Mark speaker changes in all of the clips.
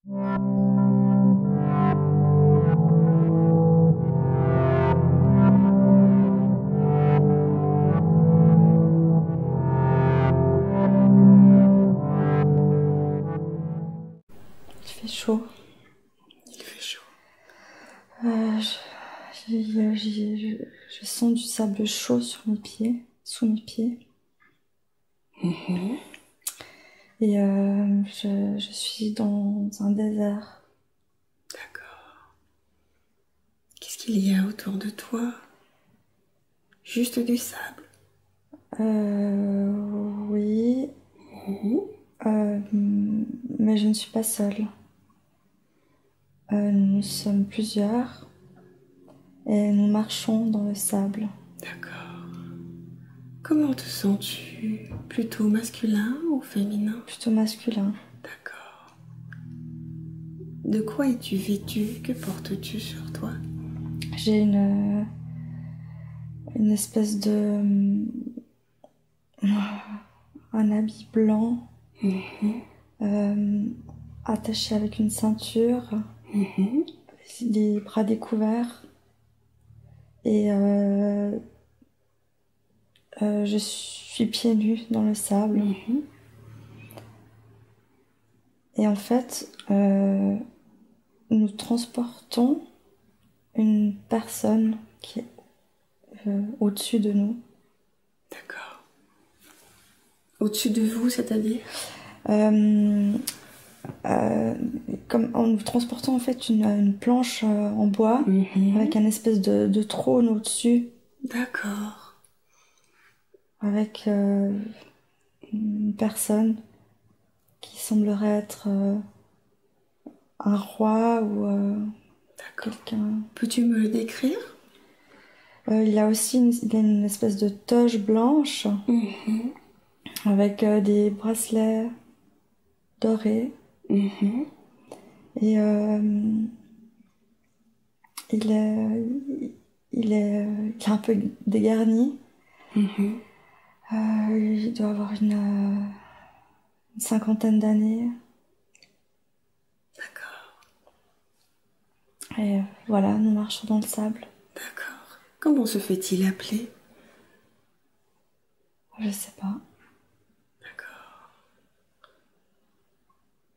Speaker 1: Il fait chaud.
Speaker 2: Il fait chaud.
Speaker 1: Je sens du sable chaud sur mes pieds, sous mes pieds. Et je suis dans un désert.
Speaker 2: D'accord. Qu'est-ce qu'il y a autour de toi? Juste du sable?
Speaker 1: Oui. Mais je ne suis pas seule. Nous sommes plusieurs et nous marchons dans le sable.
Speaker 2: D'accord. Comment te sens-tu? Plutôt masculin ou féminin?
Speaker 1: Plutôt masculin.
Speaker 2: D'accord. De quoi es-tu vêtue? Que portes-tu sur toi?
Speaker 1: J'ai une espèce de... un habit blanc attaché avec une ceinture, les bras découverts. Et je suis pieds nus dans le sable. Et en fait, nous transportons une personne qui est au-dessus de nous.
Speaker 2: D'accord. Au-dessus de vous, c'est-à-dire?
Speaker 1: Comme en nous transportant en fait une planche en bois avec un espèce de trône au-dessus.
Speaker 2: D'accord.
Speaker 1: Avec une personne qui semblerait être un roi ou quelqu'un.
Speaker 2: Peux-tu me le décrire?
Speaker 1: Il a aussi une espèce de toge blanche avec des bracelets dorés. Et il est un peu dégarni. Il doit avoir une cinquantaine d'années.
Speaker 2: D'accord.
Speaker 1: Et voilà, nous marchons dans le sable.
Speaker 2: D'accord. Comment se fait-il appeler?
Speaker 1: Je sais pas.
Speaker 2: D'accord.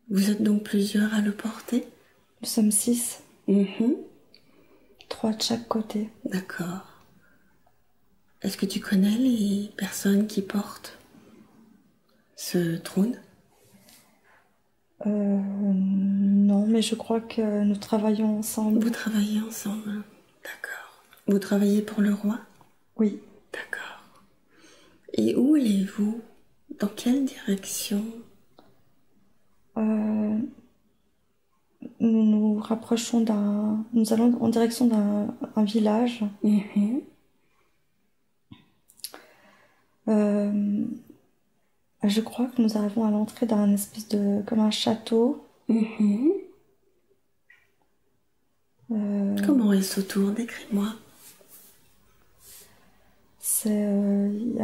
Speaker 2: Vous êtes donc plusieurs à le porter?
Speaker 1: Nous sommes 6. 3 de chaque côté.
Speaker 2: D'accord. Est-ce que tu connais les personnes qui portent ce trône?
Speaker 1: Non, mais je crois que nous travaillons ensemble.
Speaker 2: Vous travaillez ensemble? D'accord. Vous travaillez pour le roi?
Speaker 1: Oui.
Speaker 2: D'accord. Et où allez-vous? Dans quelle direction?
Speaker 1: Nous nous rapprochons nous allons en direction d'un village. Je crois que nous arrivons à l'entrée d'un espèce de... comme un château.
Speaker 2: Comment est-ce autour? Décris-moi.
Speaker 1: Il y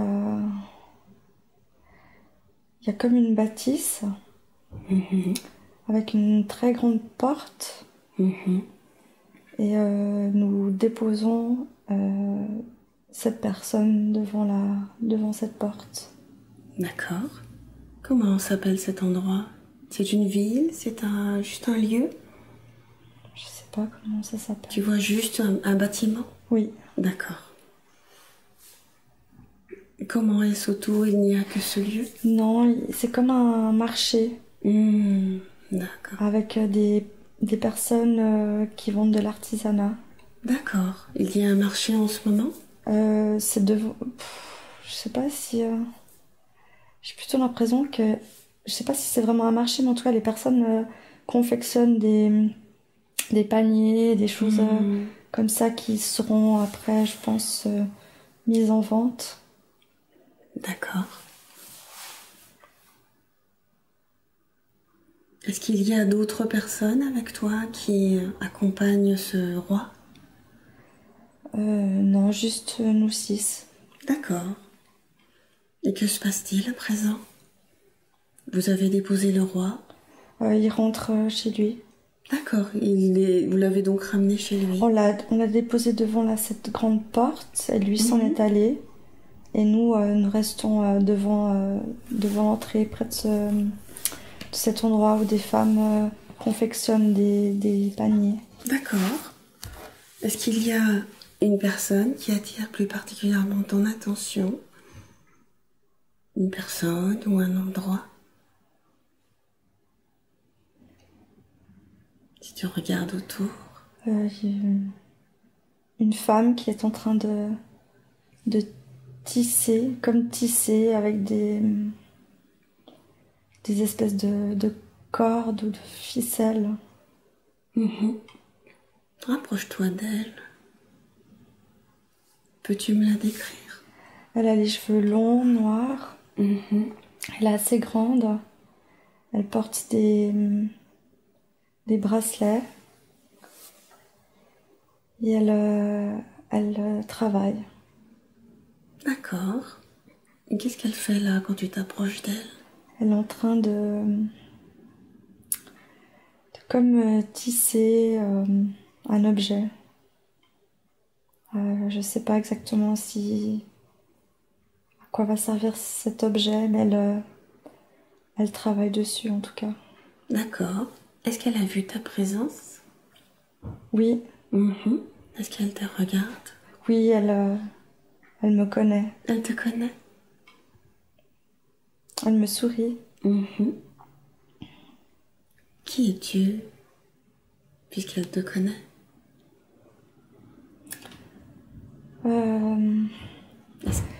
Speaker 1: a comme une bâtisse avec une très grande porte. Et nous déposons cette personne devant cette porte.
Speaker 2: D'accord. Comment s'appelle cet endroit? C'est une ville? C'est juste un lieu?
Speaker 1: Je sais pas comment ça s'appelle.
Speaker 2: Tu vois juste un bâtiment?
Speaker 1: Oui.
Speaker 2: D'accord. Comment est-ce autour? Il n'y a que ce lieu?
Speaker 1: Non, c'est comme un marché.
Speaker 2: D'accord.
Speaker 1: Avec des personnes qui vendent de l'artisanat.
Speaker 2: D'accord. Il y a un marché en ce moment?
Speaker 1: C'est devant... Je sais pas si... J'ai plutôt l'impression que... Je sais pas si c'est vraiment un marché, mais en tout cas, les personnes confectionnent des paniers, des choses comme ça qui seront après, je pense, mises en vente.
Speaker 2: D'accord. Est-ce qu'il y a d'autres personnes avec toi qui accompagnent ce roi?
Speaker 1: Non, juste nous 6.
Speaker 2: D'accord. Et que se passe-t-il à présent? Vous avez déposé le roi?
Speaker 1: Il rentre chez lui.
Speaker 2: D'accord. Vous l'avez donc ramené chez lui.
Speaker 1: On l'a déposé devant cette grande porte et lui s'en est allé. Et nous, nous restons devant l'entrée, près de cet endroit où des femmes confectionnent des paniers.
Speaker 2: D'accord. Est-ce qu'il y a une personne qui attire plus particulièrement ton attention? Une personne ou un endroit? Si tu regardes autour.
Speaker 1: Une femme qui est en train de tisser, comme tisser avec des espèces de cordes ou de ficelles.
Speaker 2: Rapproche-toi d'elle. Peux-tu me la décrire?
Speaker 1: Elle a les cheveux longs, noirs. Elle est assez grande. Elle porte des bracelets. Et elle travaille.
Speaker 2: D'accord. Et qu'est-ce qu'elle fait là quand tu t'approches d'elle?
Speaker 1: Elle est en train de comme tisser un objet. Je sais pas exactement à quoi va servir cet objet, mais elle travaille dessus en tout cas.
Speaker 2: D'accord. Est-ce qu'elle a vu ta présence?
Speaker 1: Oui,
Speaker 2: Est-ce qu'elle te regarde?
Speaker 1: oui, elle me connaît.
Speaker 2: Elle te connaît?
Speaker 1: Elle me sourit.
Speaker 2: Qui es-tu, puisqu'elle te connaît?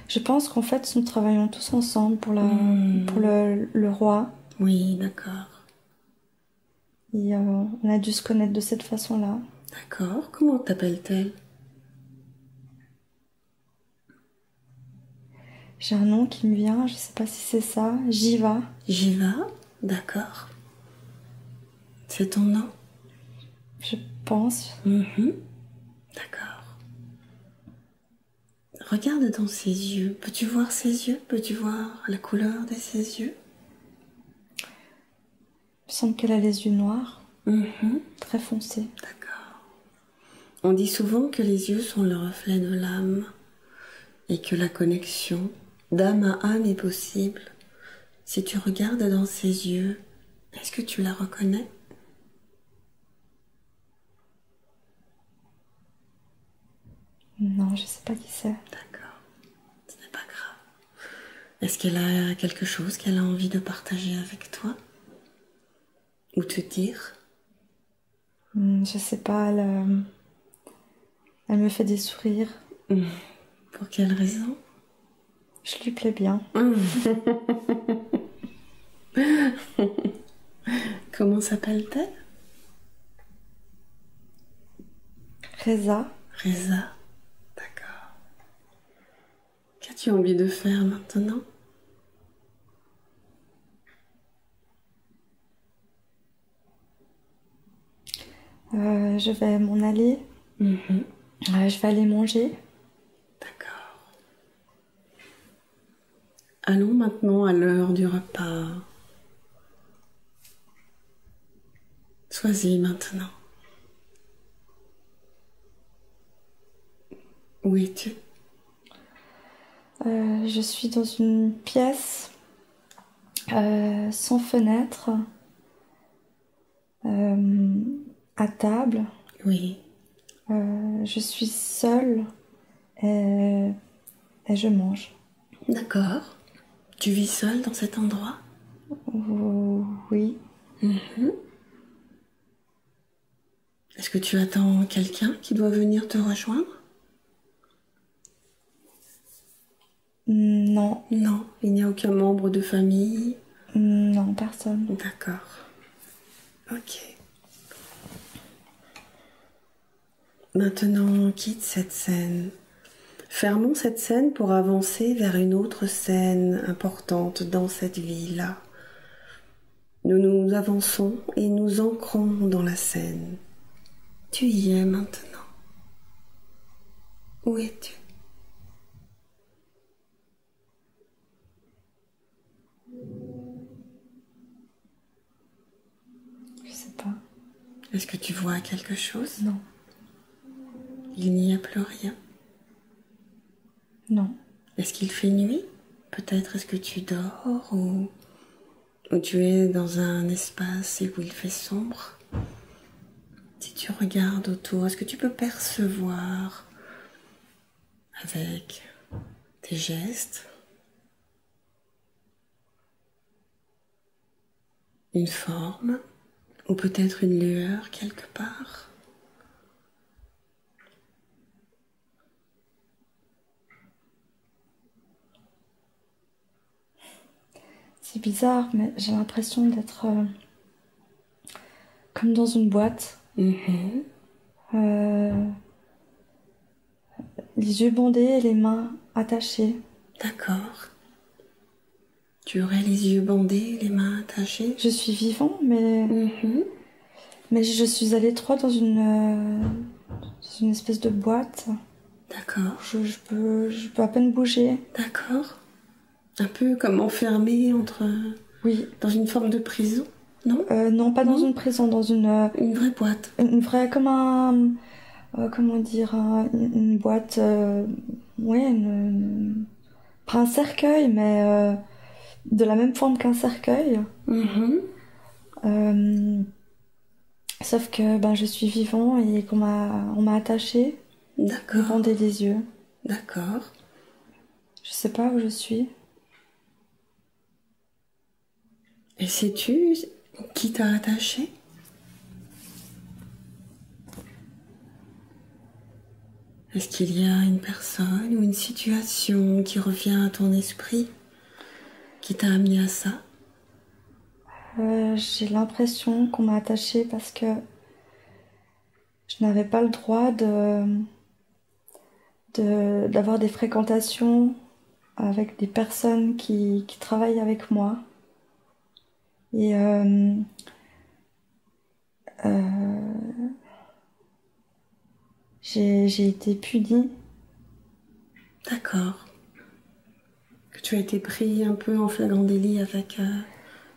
Speaker 1: Je pense qu'en fait, nous travaillons tous ensemble pour le roi.
Speaker 2: Oui, d'accord.
Speaker 1: Et on a dû se connaître de cette façon-là.
Speaker 2: D'accord. Comment t'appelle-t-elle?
Speaker 1: J'ai un nom qui me vient, je sais pas si c'est ça. Jiva.
Speaker 2: Jiva? D'accord. C'est ton nom?
Speaker 1: Je pense.
Speaker 2: D'accord. Regarde dans ses yeux. Peux-tu voir ses yeux? Peux-tu voir la couleur de ses yeux?
Speaker 1: Il me semble qu'elle a les yeux noirs. Très foncés.
Speaker 2: D'accord. On dit souvent que les yeux sont le reflet de l'âme et que la connexion d'âme à âme est possible. Si tu regardes dans ses yeux, est-ce que tu la reconnais?
Speaker 1: Non, je sais pas qui c'est.
Speaker 2: D'accord, ce n'est pas grave. Est-ce qu'elle a quelque chose qu'elle a envie de partager avec toi? Ou te dire?
Speaker 1: Je sais pas, elle me fait des sourires.
Speaker 2: Pour quelle raison?
Speaker 1: Je lui plais bien.
Speaker 2: Comment s'appelle-t-elle?
Speaker 1: Reza.
Speaker 2: Reza. D'accord. Qu'as-tu envie de faire maintenant?
Speaker 1: Je vais m'en aller. Je vais aller manger.
Speaker 2: D'accord. Allons maintenant à l'heure du repas. Sois-y maintenant. Où es-tu?
Speaker 1: Je suis dans une pièce sans fenêtre, à table.
Speaker 2: Oui.
Speaker 1: Je suis seule et je mange.
Speaker 2: D'accord. Tu vis seule dans cet endroit?
Speaker 1: Oui.
Speaker 2: Est-ce que tu attends quelqu'un qui doit venir te rejoindre?
Speaker 1: Non.
Speaker 2: Non, il n'y a aucun membre de famille?
Speaker 1: Non, personne.
Speaker 2: D'accord. Ok. Maintenant, quitte cette scène. Fermons cette scène pour avancer vers une autre scène importante dans cette vie-là. Nous nous avançons et nous ancrons dans la scène. Tu y es maintenant. Où es-tu?
Speaker 1: pas.
Speaker 2: Est-ce que tu vois quelque chose?
Speaker 1: Non.
Speaker 2: Il n'y a plus rien.
Speaker 1: Non.
Speaker 2: Est-ce qu'il fait nuit? Peut-être est-ce que tu dors ou tu es dans un espace où il fait sombre? Si tu regardes autour, est-ce que tu peux percevoir avec tes gestes une forme ou peut-être une lueur quelque part?
Speaker 1: C'est bizarre, mais j'ai l'impression d'être comme dans une boîte.
Speaker 2: Mhm.
Speaker 1: Les yeux bandés et les mains attachées.
Speaker 2: D'accord. Tu aurais les yeux bandés, les mains attachées?
Speaker 1: Je suis vivant, mais
Speaker 2: Mhm.
Speaker 1: je suis à l'étroit dans une espèce de boîte.
Speaker 2: D'accord.
Speaker 1: Je peux à peine bouger.
Speaker 2: D'accord. Un peu comme enfermé
Speaker 1: Oui.
Speaker 2: dans une forme de prison, non?
Speaker 1: Non, pas dans
Speaker 2: Non.
Speaker 1: une prison, dans
Speaker 2: Une vraie boîte.
Speaker 1: une vraie, comme comment dire, une boîte, ouais, pas un cercueil, mais de la même forme qu'un cercueil.
Speaker 2: Mhm.
Speaker 1: Euh, Sauf que ben, je suis vivant et on m'a attaché, me
Speaker 2: D'accord.
Speaker 1: bandé les yeux.
Speaker 2: D'accord.
Speaker 1: Je sais pas où je suis.
Speaker 2: Et sais-tu qui t'a attaché? Est-ce qu'il y a une personne ou une situation qui revient à ton esprit qui t'a amené à ça?
Speaker 1: J'ai l'impression qu'on m'a attaché parce que je n'avais pas le droit d'avoir des fréquentations avec des personnes qui travaillent avec moi. Et j'ai été punie.
Speaker 2: D'accord. Que tu as été pris un peu en flagrant délit avec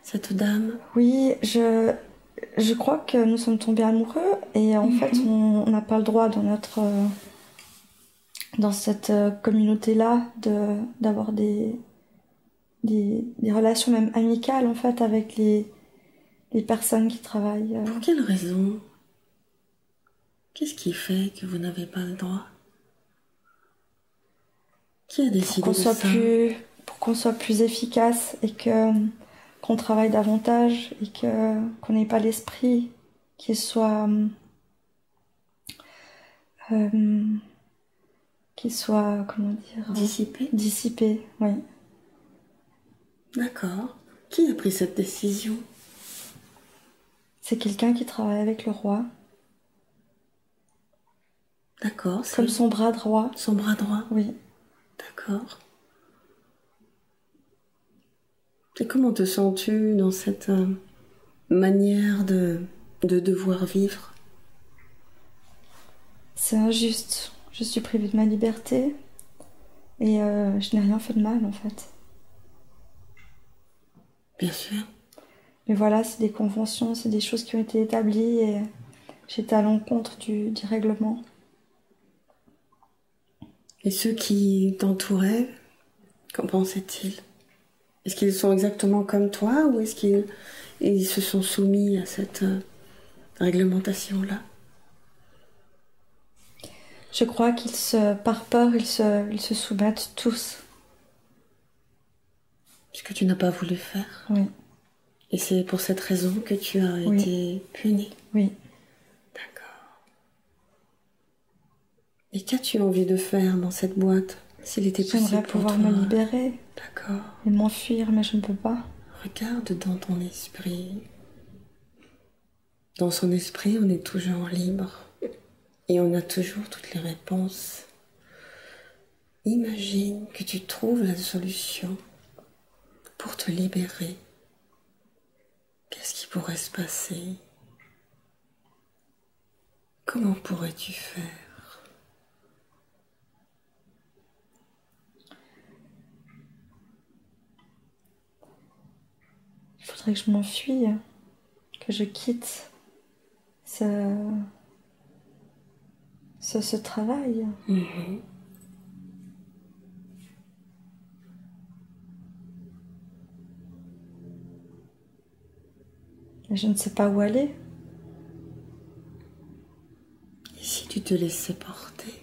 Speaker 2: cette dame?
Speaker 1: Oui, je crois que nous sommes tombés amoureux et en fait on n'a pas le droit dans dans cette communauté-là d'avoir des relations même amicales en fait avec les personnes qui travaillent.
Speaker 2: Pour quelle raison? Qu'est-ce qui fait que vous n'avez pas le droit? Qui a décidé de ça?
Speaker 1: Pour qu'on soit plus efficace et que qu'on travaille davantage et que qu'on n'ait pas l'esprit qui soit euh, comment dire
Speaker 2: Dissipé?
Speaker 1: dissipé, oui.
Speaker 2: D'accord. Qui a pris cette décision?
Speaker 1: C'est quelqu'un qui travaille avec le roi,
Speaker 2: D'accord.
Speaker 1: comme son bras droit.
Speaker 2: Son bras droit?
Speaker 1: Oui.
Speaker 2: D'accord. Et comment te sens-tu dans cette manière de devoir vivre?
Speaker 1: C'est injuste. Je suis privée de ma liberté et je n'ai rien fait de mal en fait.
Speaker 2: Bien sûr.
Speaker 1: Mais voilà, c'est des conventions, c'est des choses qui ont été établies et j'étais à l'encontre du règlement.
Speaker 2: Et ceux qui t'entouraient, qu'en pensaient-ils? Est-ce qu'ils sont exactement comme toi ou est-ce qu'ils se sont soumis à cette réglementation-là?
Speaker 1: Je crois par peur, ils se soumettent tous.
Speaker 2: Ce que tu n'as pas voulu faire.
Speaker 1: Oui,
Speaker 2: Et c'est pour cette raison que tu as
Speaker 1: Oui.
Speaker 2: été punie.
Speaker 1: oui.
Speaker 2: D'accord. Et qu'as-tu envie de faire dans cette boîte, s'il était possible
Speaker 1: J'aimerais
Speaker 2: pour
Speaker 1: pouvoir
Speaker 2: toi?
Speaker 1: me libérer
Speaker 2: D'accord.
Speaker 1: et m'enfuir, mais je ne peux pas.
Speaker 2: Regarde dans ton esprit. Dans son esprit, on est toujours libre. Et on a toujours toutes les réponses. Imagine que tu trouves la solution pour te libérer. Qu'est-ce qui pourrait se passer? Comment pourrais-tu faire?
Speaker 1: Il faudrait que je m'enfuie, que je quitte ce travail. Et je ne sais pas où aller.
Speaker 2: Et si tu te laissais porter?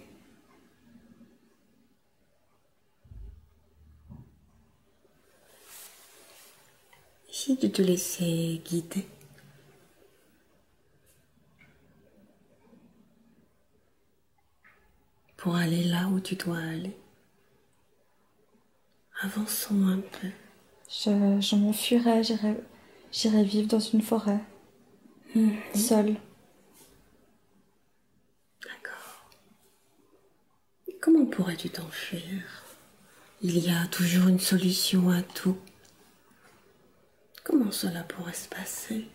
Speaker 2: Et si tu te laissais guider? Pour aller là où tu dois aller. Avançons un peu.
Speaker 1: Je m'enfuirais, j'irais vivre dans une forêt, seule.
Speaker 2: D'accord. Comment pourrais-tu t'enfuir? Il y a toujours une solution à tout. Comment cela pourrait se passer?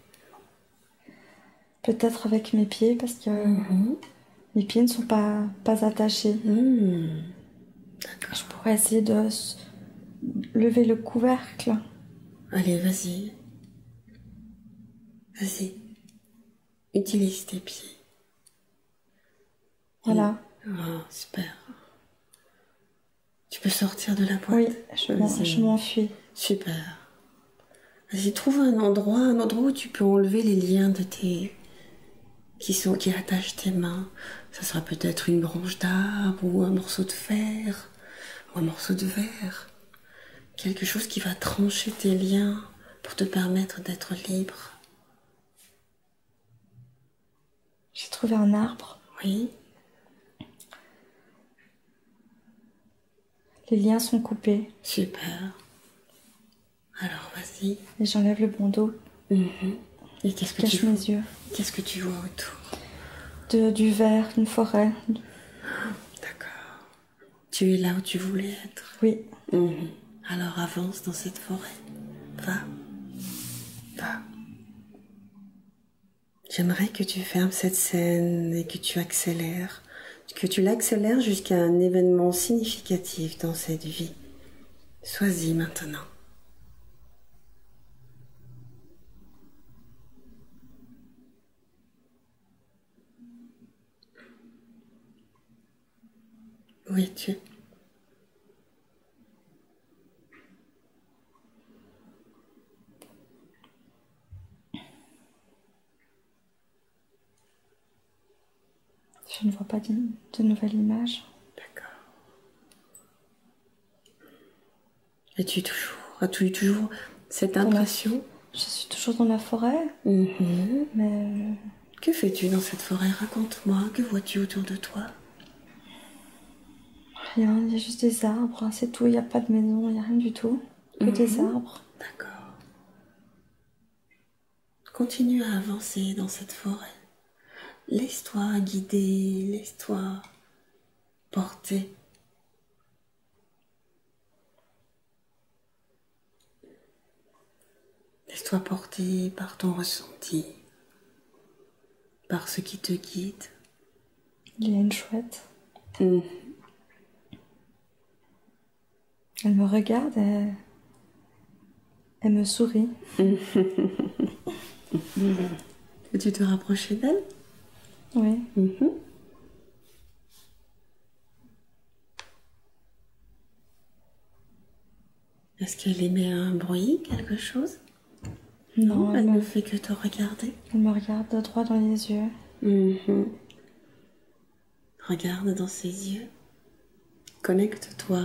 Speaker 1: Peut-être avec mes pieds, parce que mes pieds ne sont pas attachés.
Speaker 2: D'accord.
Speaker 1: Je pourrais essayer de lever le couvercle.
Speaker 2: Allez, vas-y. Vas-y. Utilise tes pieds.
Speaker 1: Voilà.
Speaker 2: Oh, super. Tu peux sortir de la boîte?
Speaker 1: Oui, je m'enfuis.
Speaker 2: Super. Vas-y, trouve un endroit où tu peux enlever les liens de tes... qui attachent tes mains. Ça sera peut-être une branche d'arbre ou un morceau de fer ou un morceau de verre. Quelque chose qui va trancher tes liens pour te permettre d'être libre.
Speaker 1: J'ai trouvé un arbre.
Speaker 2: Oui.
Speaker 1: Les liens sont coupés.
Speaker 2: Super. Alors, vas-y.
Speaker 1: Et j'enlève le bandeau.
Speaker 2: Et qu'est-ce que
Speaker 1: Cache mes yeux.
Speaker 2: Qu'est-ce que tu vois autour?
Speaker 1: Du verre, une forêt.
Speaker 2: D'accord. Tu es là où tu voulais être.
Speaker 1: Oui.
Speaker 2: Alors avance dans cette forêt. Va. Va. J'aimerais que tu fermes cette scène et que tu accélères. Que tu l'accélères jusqu'à un événement significatif dans cette vie. Sois-y maintenant. Où es-tu?
Speaker 1: Je ne vois pas de nouvelle image.
Speaker 2: D'accord. As-tu eu toujours cette impression?
Speaker 1: Je suis toujours dans la forêt. Mais
Speaker 2: Que fais-tu dans cette forêt? Raconte-moi. Que vois-tu autour de toi?
Speaker 1: rien, il y a juste des arbres, hein, c'est tout. Il n'y a pas de maison, il n'y a rien du tout. Que des arbres.
Speaker 2: D'accord. Continue à avancer dans cette forêt. Laisse-toi guider, laisse-toi porter. Laisse-toi porter par ton ressenti, par ce qui te guide.
Speaker 1: Il y a une chouette. Elle me regarde et elle me sourit.
Speaker 2: Veux-tu te rapprocher d'elle?
Speaker 1: Oui.
Speaker 2: Est-ce qu'elle émet un bruit, quelque chose?
Speaker 1: Non,
Speaker 2: Elle ne fait que te regarder.
Speaker 1: Elle me regarde droit dans les yeux.
Speaker 2: Regarde dans ses yeux. Connecte-toi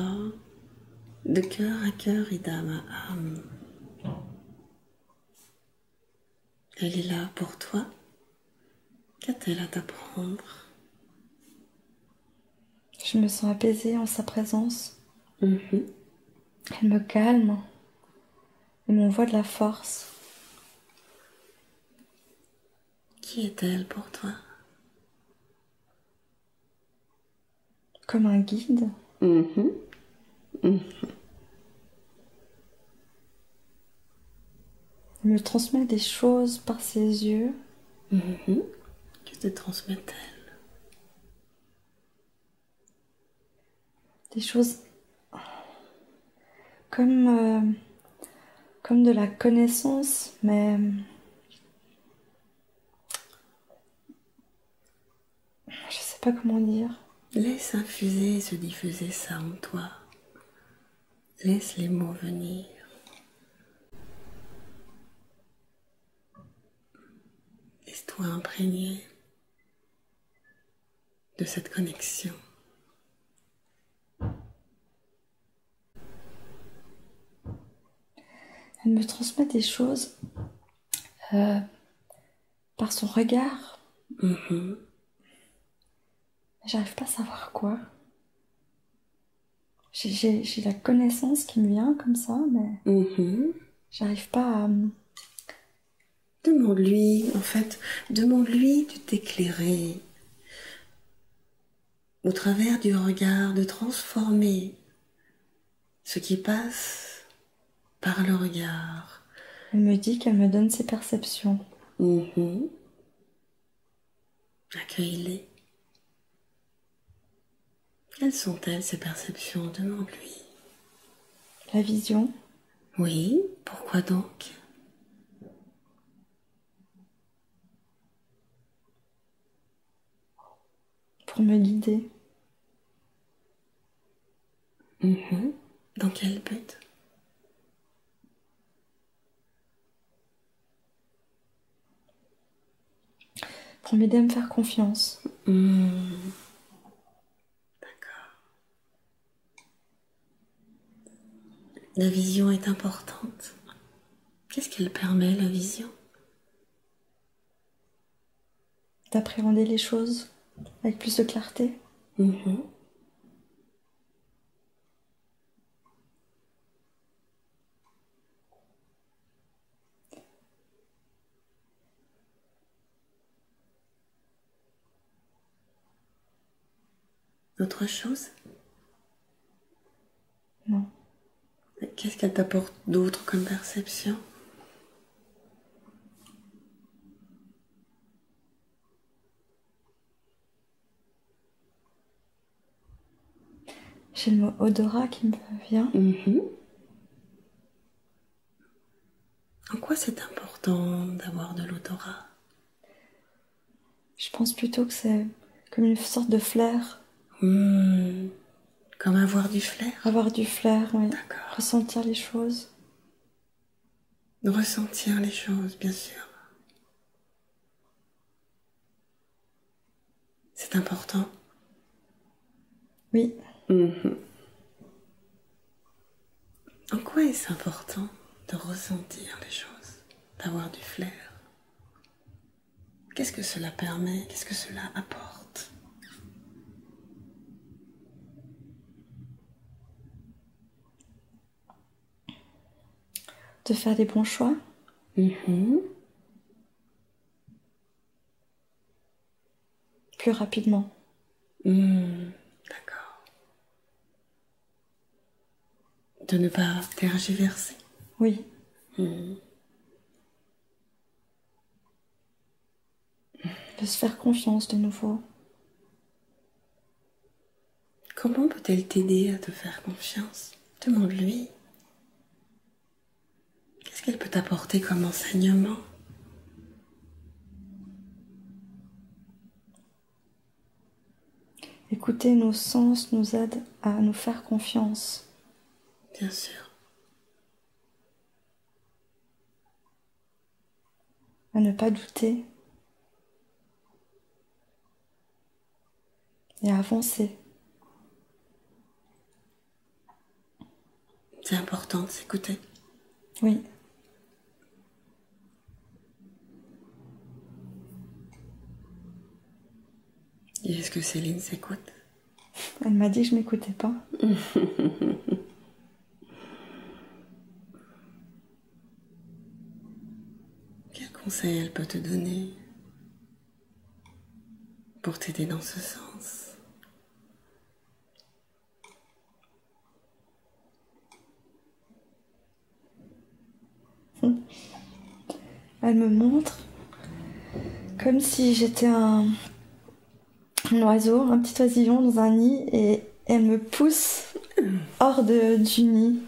Speaker 2: de cœur à cœur et d'âme à âme. Elle est là pour toi. Qu'a-t-elle à t'apprendre?
Speaker 1: Je me sens apaisée en sa présence. Elle me calme et m'envoie de la force.
Speaker 2: Qui est-elle pour toi?
Speaker 1: Comme un guide. Elle me transmet des choses par ses yeux.
Speaker 2: Que te transmet-elle?
Speaker 1: Des choses comme de la connaissance, mais pas comment dire.
Speaker 2: Laisse infuser et se diffuser ça en toi. Laisse les mots venir. Laisse-toi imprégner de cette connexion.
Speaker 1: Elle me transmet des choses par son regard. J'arrive pas à savoir quoi. J'ai la connaissance qui me vient comme ça, mais j'arrive pas à...
Speaker 2: Demande-lui, en fait, demande-lui de t'éclairer au travers du regard, de transformer ce qui passe par le regard.
Speaker 1: Elle me dit qu'elle me donne ses perceptions.
Speaker 2: Accueille-les. Quelles sont-elles, ces perceptions? Demande-lui.
Speaker 1: La vision.
Speaker 2: Oui, pourquoi donc?
Speaker 1: Pour me guider.
Speaker 2: Dans quel but?
Speaker 1: Pour m'aider à me faire confiance.
Speaker 2: La vision est importante. Qu'est-ce qu'elle permet, la vision?
Speaker 1: D'appréhender les choses avec plus de clarté.
Speaker 2: Autre chose?
Speaker 1: Non.
Speaker 2: Qu'est-ce qu'elle t'apporte d'autre comme perception?
Speaker 1: J'ai le mot odorat qui me vient.
Speaker 2: En quoi c'est important d'avoir de l'odorat?
Speaker 1: Je pense plutôt que c'est comme une sorte de flair.
Speaker 2: Comme avoir du flair?
Speaker 1: Avoir du flair, oui.
Speaker 2: D'accord.
Speaker 1: Ressentir les choses.
Speaker 2: Ressentir les choses, bien sûr. C'est important.
Speaker 1: Oui.
Speaker 2: En quoi est-ce important de ressentir les choses, d'avoir du flair? Qu'est-ce que cela permet? Qu'est-ce que cela apporte?
Speaker 1: De faire des bons choix. Plus rapidement.
Speaker 2: D'accord. De ne pas tergiverser.
Speaker 1: Oui. De se faire confiance de nouveau.
Speaker 2: Comment peut-elle t'aider à te faire confiance? Demande-lui. Qu'est-ce qu'elle peut t'apporter comme enseignement?
Speaker 1: Écouter nos sens nous aide à nous faire confiance.
Speaker 2: Bien sûr.
Speaker 1: À ne pas douter. Et à avancer.
Speaker 2: C'est important de s'écouter.
Speaker 1: Oui.
Speaker 2: Et est-ce que Céline s'écoute?
Speaker 1: Elle m'a dit que je m'écoutais pas.
Speaker 2: Quel conseil elle peut te donner pour t'aider dans ce sens?
Speaker 1: Elle me montre comme si j'étais un oiseau, un petit oisillon dans un nid, et elle me pousse hors du nid.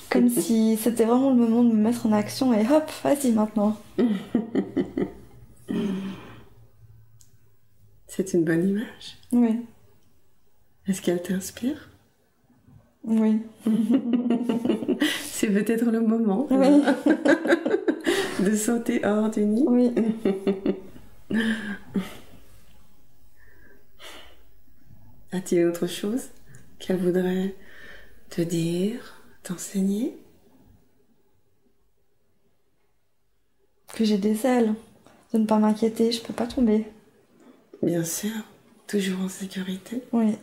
Speaker 1: Comme si c'était vraiment le moment de me mettre en action et hop, vas-y maintenant.
Speaker 2: C'est une bonne image.
Speaker 1: Oui.
Speaker 2: Est-ce qu'elle t'inspire?
Speaker 1: Oui.
Speaker 2: C'est peut-être le moment
Speaker 1: Oui.
Speaker 2: de sauter hors du nid.
Speaker 1: Oui.
Speaker 2: A-t-il autre chose qu'elle voudrait te dire, t'enseigner?
Speaker 1: Que j'ai des ailes. De ne pas m'inquiéter, je peux pas tomber.
Speaker 2: Bien sûr, toujours en sécurité.
Speaker 1: Oui.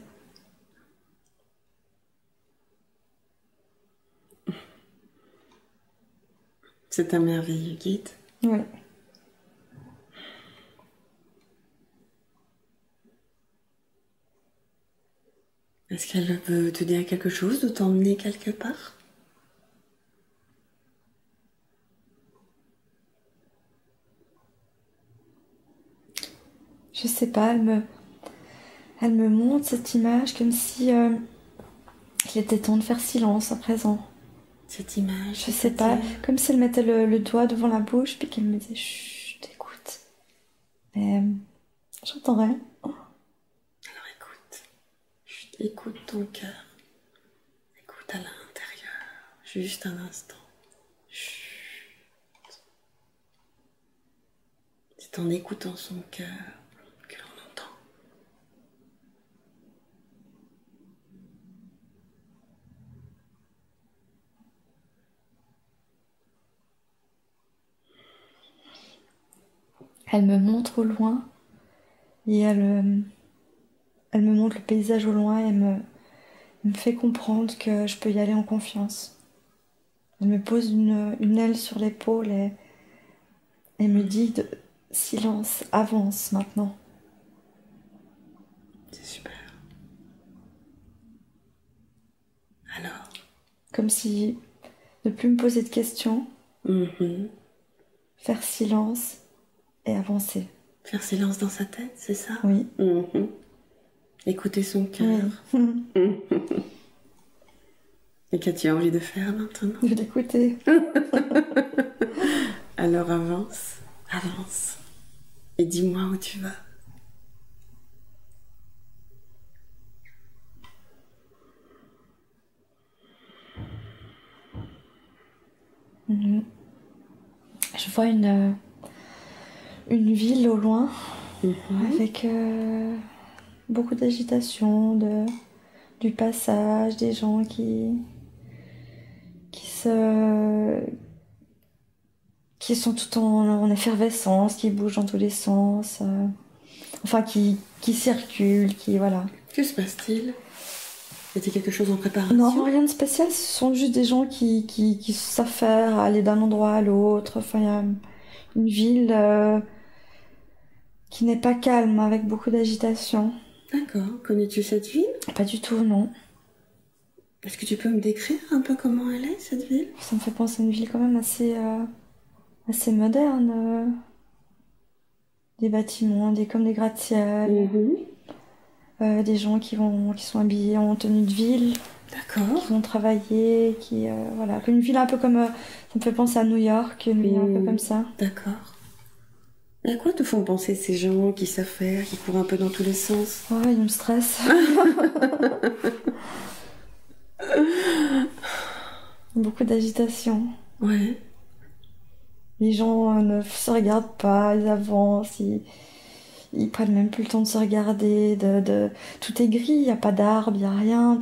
Speaker 2: C'est un merveilleux guide.
Speaker 1: Oui.
Speaker 2: Est-ce qu'elle veut te dire quelque chose ou t'emmener quelque part?
Speaker 1: Je sais pas, elle me montre cette image comme si il était temps de faire silence à présent.
Speaker 2: Cette image,
Speaker 1: Je sais pas, comme si elle mettait le doigt devant la bouche puis qu'elle me disait chut, écoute. Mais j'entends rien.
Speaker 2: Alors écoute, chut, écoute ton cœur. Écoute à l'intérieur, juste un instant. Chut. C'est en écoutant son cœur que l'on entend.
Speaker 1: Elle me montre au loin et elle me montre le paysage au loin et me fait comprendre que je peux y aller en confiance. Elle me pose une aile sur l'épaule et me dit silence, avance maintenant.
Speaker 2: C'est super. Alors?
Speaker 1: Comme si ne plus me poser de questions, faire silence et avancer.
Speaker 2: Faire silence dans sa tête, c'est ça?
Speaker 1: Oui.
Speaker 2: Écouter son cœur.
Speaker 1: Oui.
Speaker 2: Et qu'as-tu envie de faire maintenant?
Speaker 1: De l'écouter.
Speaker 2: Alors avance, avance. Et dis-moi où tu vas.
Speaker 1: Je vois une ville au loin avec beaucoup d'agitation, du passage, des gens qui sont tout en effervescence, qui bougent dans tous les sens, enfin qui circulent, qui voilà.
Speaker 2: Que se passe-t-il? Était quelque chose en préparation?
Speaker 1: Non, rien de spécial, ce sont juste des gens qui s'affairent à aller d'un endroit à l'autre. Enfin, il y a une ville qui n'est pas calme, avec beaucoup d'agitation.
Speaker 2: D'accord. Connais-tu cette ville?
Speaker 1: Pas du tout, non.
Speaker 2: Est-ce que tu peux me décrire un peu comment elle est, cette ville?
Speaker 1: Ça me fait penser à une ville quand même assez moderne. Des bâtiments, comme des gratte-ciel. Des gens qui sont habillés en tenue de ville.
Speaker 2: D'accord.
Speaker 1: Qui vont travailler, voilà. Une ville un peu comme... ça me fait penser à New York, une ville un peu comme ça.
Speaker 2: D'accord. Et à quoi te font penser ces gens qui s'affairent, qui courent un peu dans tous les sens?
Speaker 1: Oh, ils me stressent. Beaucoup d'agitation.
Speaker 2: Ouais.
Speaker 1: Les gens ne se regardent pas, ils avancent, ils prennent même plus le temps de se regarder. Tout est gris, il n'y a pas d'arbres, il n'y a rien.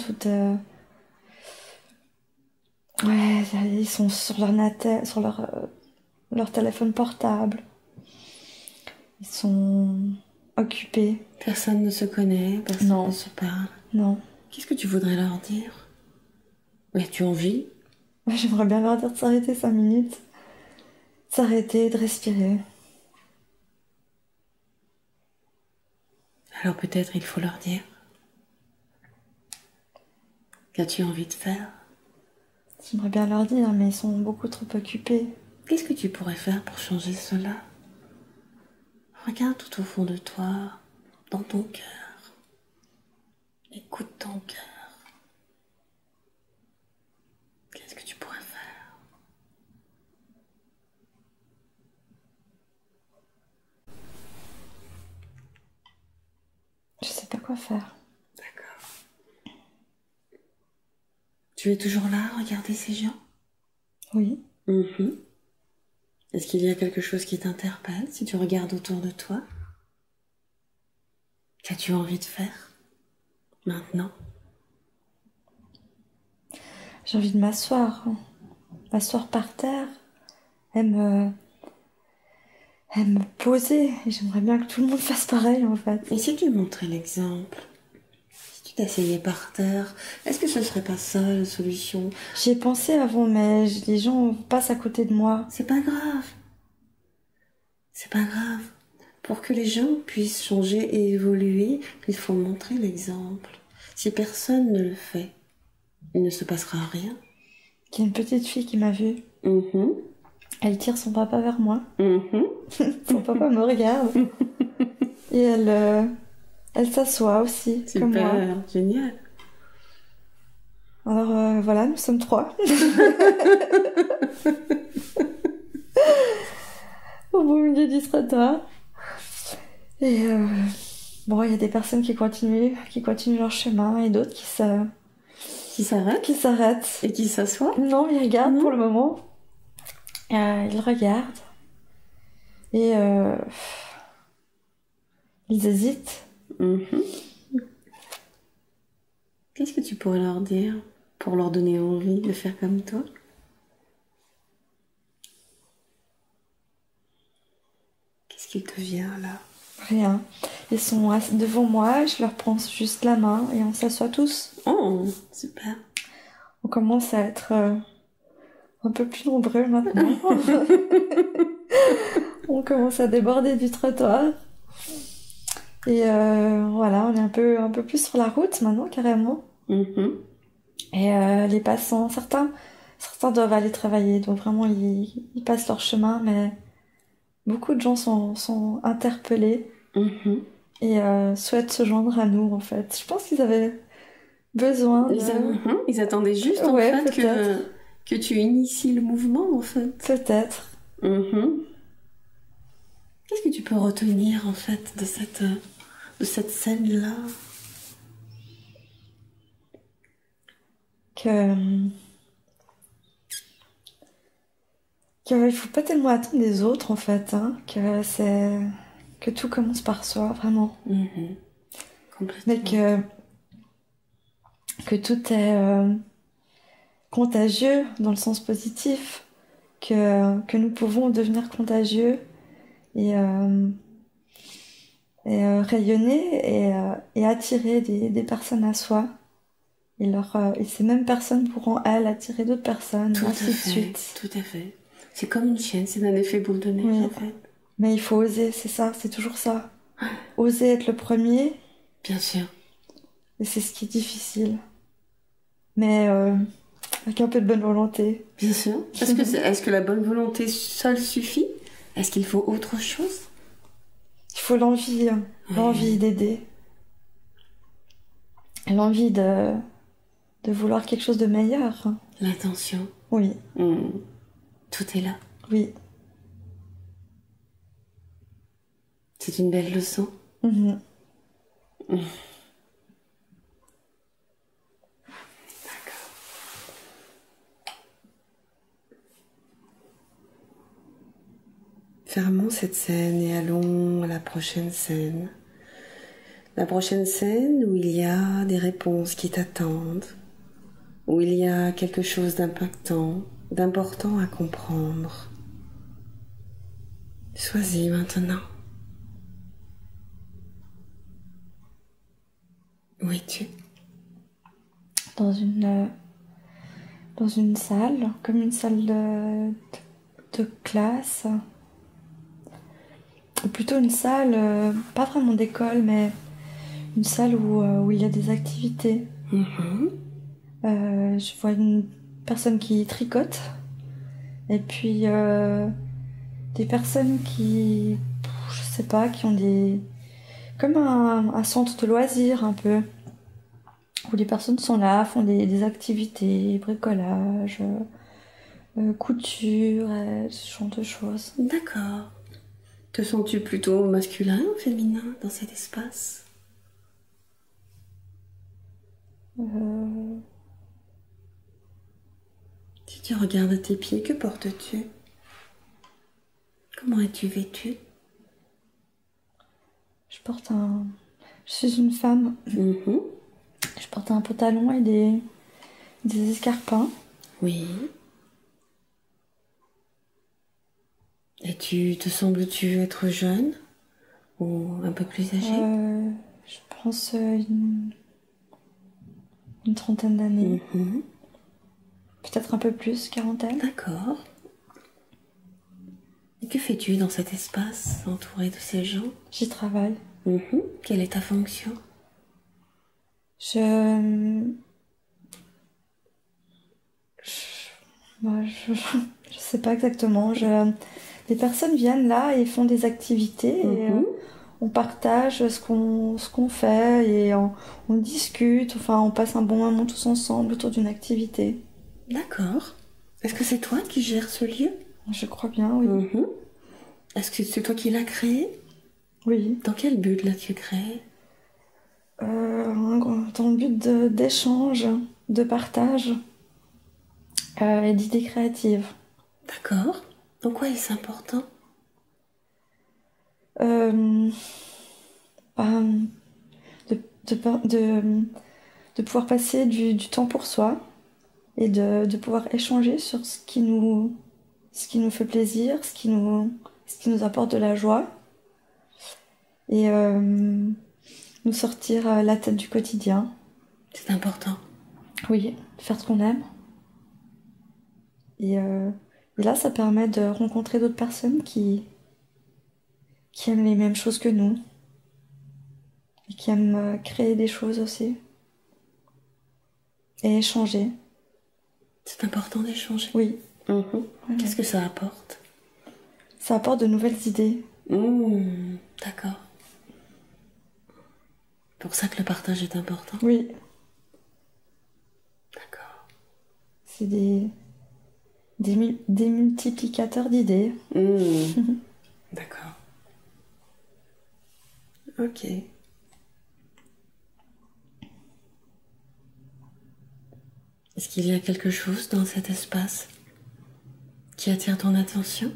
Speaker 1: Ouais, ils sont sur leur téléphone portable. Ils sont occupés.
Speaker 2: Personne ne se connaît, personne ne se parle.
Speaker 1: Non.
Speaker 2: Qu'est-ce que tu voudrais leur dire? As-tu envie?
Speaker 1: J'aimerais bien leur dire de s'arrêter 5 minutes. De s'arrêter, de respirer.
Speaker 2: Alors peut-être il faut leur dire. Qu'as-tu envie de faire?
Speaker 1: J'aimerais bien leur dire, mais ils sont beaucoup trop occupés.
Speaker 2: Qu'est-ce que tu pourrais faire pour changer cela? Regarde tout au fond de toi, dans ton cœur. Écoute ton cœur. Qu'est-ce que tu pourrais faire?
Speaker 1: Je sais pas quoi faire.
Speaker 2: D'accord. Tu es toujours là à regarder ces gens?
Speaker 1: Oui.
Speaker 2: Mhm. Est-ce qu'il y a quelque chose qui t'interpelle si tu regardes autour de toi? Qu'as-tu envie de faire maintenant?
Speaker 1: J'ai envie de m'asseoir. M'asseoir par terre. Et me poser. Et j'aimerais bien que tout le monde fasse pareil, en fait.
Speaker 2: Et si tu montrais l'exemple? Si tu t'asseyais par terre, est-ce que ce serait pas ça la solution?
Speaker 1: J'y ai pensé avant, mais les gens passent à côté de moi.
Speaker 2: C'est pas grave. C'est pas grave. Pour que les gens puissent changer et évoluer, il faut montrer l'exemple. Si personne ne le fait, il ne se passera rien.
Speaker 1: Il y a une petite fille qui m'a vue.
Speaker 2: Mhm.
Speaker 1: Elle tire son papa vers moi.
Speaker 2: Mhm.
Speaker 1: Son papa me regarde. Et elle s'assoit aussi, comme moi.
Speaker 2: Super, génial.
Speaker 1: Alors voilà, nous sommes 3. Au beau milieu du trottoir. Et bon, il y a des personnes qui continuent leur chemin et d'autres qui
Speaker 2: Qui s'arrête
Speaker 1: s'arrêtent.
Speaker 2: et qui s'assoit.
Speaker 1: Non, ils regardent
Speaker 2: Non.
Speaker 1: pour le moment. Ils regardent. Et ils hésitent.
Speaker 2: Mhm. Qu'est-ce que tu pourrais leur dire pour leur donner envie de faire comme toi? Qu'est-ce qui te vient là?
Speaker 1: Rien. Ils sont devant moi, je leur prends juste la main et on s'assoit tous.
Speaker 2: Oh, super.
Speaker 1: On commence à être un peu plus nombreux maintenant. On commence à déborder du trottoir. Et voilà, on est un peu plus sur la route maintenant, carrément.
Speaker 2: Mhm.
Speaker 1: Et les passants, certains doivent aller travailler, donc vraiment ils passent leur chemin, mais beaucoup de gens sont interpellés
Speaker 2: Mhm.
Speaker 1: et souhaitent se joindre à nous en fait. Je pense qu'ils avaient besoin de...
Speaker 2: Ils attendaient juste en
Speaker 1: Ouais,
Speaker 2: fait
Speaker 1: peut-être.
Speaker 2: que tu inities le mouvement en fait.
Speaker 1: Peut-être.
Speaker 2: Mhm. Qu'est-ce que tu peux retenir en fait de cette scène-là?
Speaker 1: Que il faut pas tellement attendre des autres en fait, hein, que tout commence par soi, vraiment.
Speaker 2: Mhm. Complètement.
Speaker 1: Mais que tout est contagieux dans le sens positif, que nous pouvons devenir contagieux et, rayonner et attirer des personnes à soi. Et ces mêmes personnes pourront, elles, attirer d'autres personnes,
Speaker 2: Tout à
Speaker 1: ainsi de
Speaker 2: fait,
Speaker 1: suite.
Speaker 2: tout à fait. C'est comme une chaîne, c'est un effet boule de neige
Speaker 1: Oui.
Speaker 2: en fait.
Speaker 1: Mais il faut oser, c'est ça, c'est toujours ça. Oser être le premier,
Speaker 2: Bien sûr.
Speaker 1: et c'est ce qui est difficile. Mais avec un peu de bonne volonté.
Speaker 2: Bien sûr. Est-ce que la bonne volonté seule suffit? Est-ce qu'il faut autre chose?
Speaker 1: Il faut l'envie, hein. L'envie d'aider. L'envie de vouloir quelque chose de meilleur. Hein.
Speaker 2: L'intention.
Speaker 1: Oui,
Speaker 2: Tout est là.
Speaker 1: oui.
Speaker 2: C'est une belle leçon.
Speaker 1: Mhm.
Speaker 2: Fermons cette scène et allons à la prochaine scène. La prochaine scène où il y a des réponses qui t'attendent, où il y a quelque chose d'impactant, d'important à comprendre. Choisis maintenant. Où es-tu?
Speaker 1: Dans une salle, comme une salle de classe. Ou plutôt une salle, pas vraiment d'école, mais une salle où il y a des activités. Je vois une personne qui tricote. Et puis des personnes qui, je sais pas, qui ont des... Comme un centre de loisirs un peu. Où les personnes sont là, font des activités, bricolage, couture, ce genre de choses.
Speaker 2: D'accord. Te sens-tu plutôt masculin ou féminin dans cet espace?
Speaker 1: Euh,
Speaker 2: Si tu regardes tes pieds, que portes-tu? Comment es-tu vêtue?
Speaker 1: je porte un... Je suis une femme.
Speaker 2: Mhm.
Speaker 1: Je porte un pantalon et des escarpins.
Speaker 2: Oui. Et te sembles-tu être jeune ou un peu plus âgée?
Speaker 1: Je pense une trentaine d'années.
Speaker 2: Mhm.
Speaker 1: Peut-être un peu plus, quarantaine.
Speaker 2: D'accord. Et que fais-tu dans cet espace entouré de ces gens?
Speaker 1: J'y travaille.
Speaker 2: Mhm. Quelle est ta fonction?
Speaker 1: Je... Je sais pas exactement. Les personnes viennent là et font des activités et
Speaker 2: Mhm.
Speaker 1: on partage ce qu'on fait et on discute. Enfin, on passe un bon moment tous ensemble autour d'une activité.
Speaker 2: D'accord. Est-ce que c'est toi qui gères ce lieu?
Speaker 1: Je crois bien, oui.
Speaker 2: Mhm. Est-ce que c'est toi qui l'as créé?
Speaker 1: Oui.
Speaker 2: Dans quel but l'as-tu créé?
Speaker 1: Dans le but d'échange, de partage et d'idées créatives.
Speaker 2: D'accord. En quoi est-ce important?
Speaker 1: Euh, ben, de, de, de, de pouvoir passer du temps pour soi et de pouvoir échanger sur ce qui nous fait plaisir, ce qui nous apporte de la joie et nous sortir la tête du quotidien.
Speaker 2: C'est important.
Speaker 1: Oui, faire ce qu'on aime. Et, euh, et là, ça permet de rencontrer d'autres personnes qui aiment les mêmes choses que nous et qui aiment créer des choses aussi et échanger.
Speaker 2: C'est important d'échanger.
Speaker 1: Oui,
Speaker 2: Mhm.
Speaker 1: ouais,
Speaker 2: Qu'est-ce
Speaker 1: ouais.
Speaker 2: que ça apporte?
Speaker 1: Ça apporte de nouvelles idées.
Speaker 2: D'accord. Pour ça que le partage est important.
Speaker 1: Oui,
Speaker 2: D'accord.
Speaker 1: c'est des multiplicateurs d'idées.
Speaker 2: D'accord. Ok. Est-ce qu'il y a quelque chose dans cet espace qui attire ton attention?